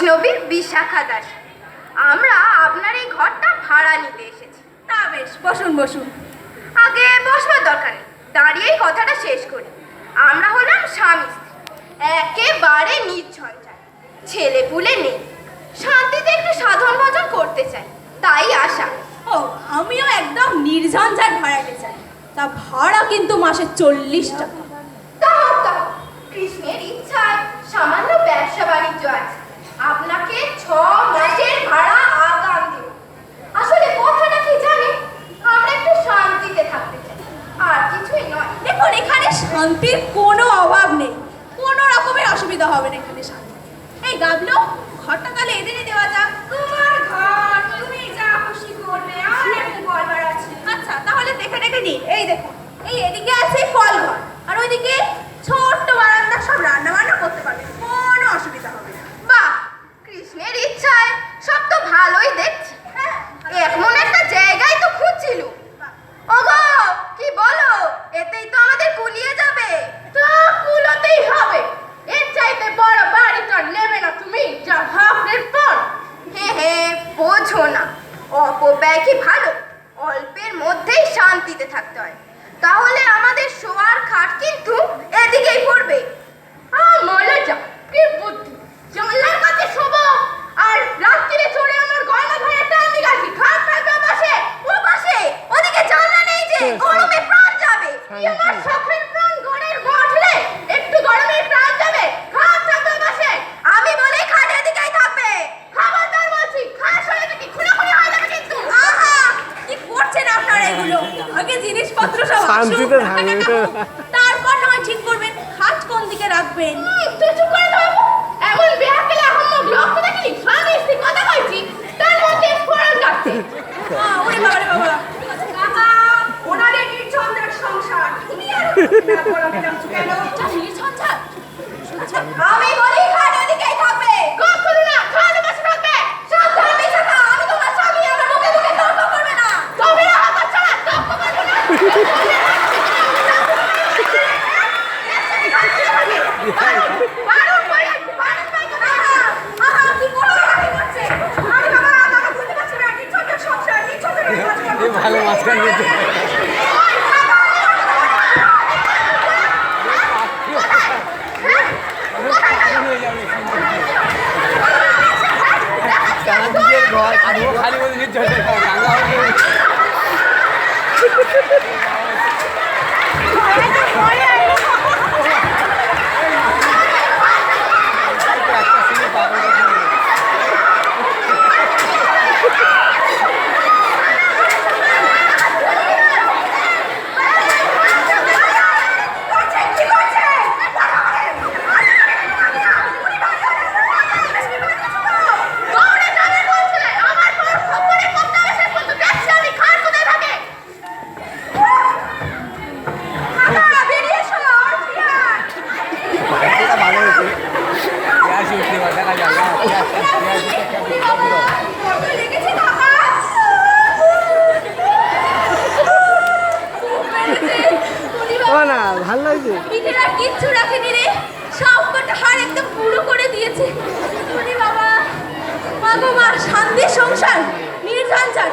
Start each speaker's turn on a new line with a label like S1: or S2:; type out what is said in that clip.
S1: বৈষ্ণবী বিশাখা দাস। আমরা আপনার এই ঘরটা ভাড়া নিতে এসেছি।
S2: তা বেশ, বসুন বসুন।
S1: আগে বসবার দরকার নেই, দাঁড়িয়েই কথাটা শেষ করি। আমরা হলাম স্বামী স্ত্রী, একেবারে নির্ঝঞ্ঝাট, ছেলে পুলে নেই, শান্তিতে একটু সাধন ভজন করতে চাই, তাই আসা।
S2: ও, আমিও একদম নির্ঝঞ্ঝাট ভাড়াতে চাই। তা ভাড়া কিন্তু মাসে 40 টাকা।
S1: তা হোক তা হোক, কৃষ্ণের ইচ্ছায় সামান্য ব্যবসা বাণিজ্য আছে, আপনাকে 6 মাসের ভাড়া আগাম দেব। আসলে কথাটা কি জানেন, আমরা একটু শান্তিতে থাকতে চাই, আর কিছুই নয়।
S2: দেখুন, এখানে শান্তির কোনো অভাব নেই, কোনো রকমের অসুবিধা হবে না এখানে শান্তি। এই গাবলো, ঘরটা তাহলে এদিকে দেওয়া যাক।
S1: তোমার ঘর, তুমি যা খুশি করবে, আর একটু বলবার আছে।
S2: আচ্ছা, তাহলে দেখে দেখে নিন। এই দেখুন, এই এদিকে আছে ফল ঘর, আর ওইদিকে ছোট্ট বারান্দা, সব রান্না বান্না করতে পারবে, কোনো অসুবিধা হবে না।
S1: বাহ, কৃষ্ণের ইচ্ছায় সব তো ভালোই দেখছি।
S2: হ্যাঁ,
S1: এমন একটা জায়গায় তো খুঁজছিল। ওগো, কি বলো, এতেই তো আমাদের কুলিয়ে যাবে। তা কুলোতেই হবে, এর চাইতে বড় বাড়ি তো আর নেবে না তুমি, যা ভাবনের পর। হে হে, বোঝো না, অপব্যয় কি ভালো? অল্পের মধ্যেই শান্তিতে থাকতে হয়। তাহলে আমাদের শোয়ার খাট কিন্তু এদিকেই পড়বে। মলে যা, কি বুদ্ধি! জানলার কাছে শোবো, আর রাত্রিরে চড়ে আমার গয়না ধরে টানি গাছি। খাট থাকবে পাশে, ও পাশে, ওদিকে জানলা নেই যে, গরমে প্রাণ যাবে। কি আমার শখের প্রাণ ঘরের ঘটলে একটু গরমে প্রাণ যাবে। খাট থাকবে পাশে, আমি বলি খাট এদিকেই থাকবে। খবরদার বলছি, খাট সরে দেখি খুনাখুনি হয়ে যাবে কিন্তু।
S2: আহা, কি করছেন আপনারা এগুলো? আগে জিনিসপত্র সব
S3: শান্তিতে
S2: আসুক,
S3: থাকবেন।
S2: তারপর নয় ঠিক করবেন খাট কোন দিকে রাখবেন।
S1: তুই চুপ করে দাও। এমন বেহাকেলে আহম্মক লোক তো দেখিনি। স্বামী স্ত্রী কথা বলছি, তার মধ্যে ফোড়ন যাচ্ছে।
S2: ওরে বাবা রে বাবা,
S1: কাকা, ওনাদের নির্ঝঞ্ঝাট সংসার, তুমি আর না বলা দিলাম কেন?
S2: এটা নির্ঝঞ্ঝাট। আচ্ছা,
S1: আমি বলি খাট এদিকেই থাকবে। কখনো না, খাট বসে থাকবে। সাবধান বিশাখা, আমি তোমার স্বামী, আমরা মুখে মুখে তর্ক করবে না। তবে হাত ছাড়া তর্ক করবে না। বারণ করে, বারণ পাইতো না। আহা, কি করছে, কি করছে? আরে বাবা, আমাকে বুঝতে পারছি না, নির্ঝঞ্ঝাট সংসার, নির্ঝঞ্ঝাট সংসার।
S3: এই ভালো মাঝখান দিতে চারদিকের ঘর খালি বলে নির্ঝঞ্ঝাট রান্না হবে। ভালো লাগছে,
S2: পিঠের আর কিচ্ছু রাখেনি রে, সব কটা হাড় একদম পুরো করে দিয়েছে। ওরে বাবা, মা গো মা, শান্তির সংসার, নির্ঝঞ্ঝাট।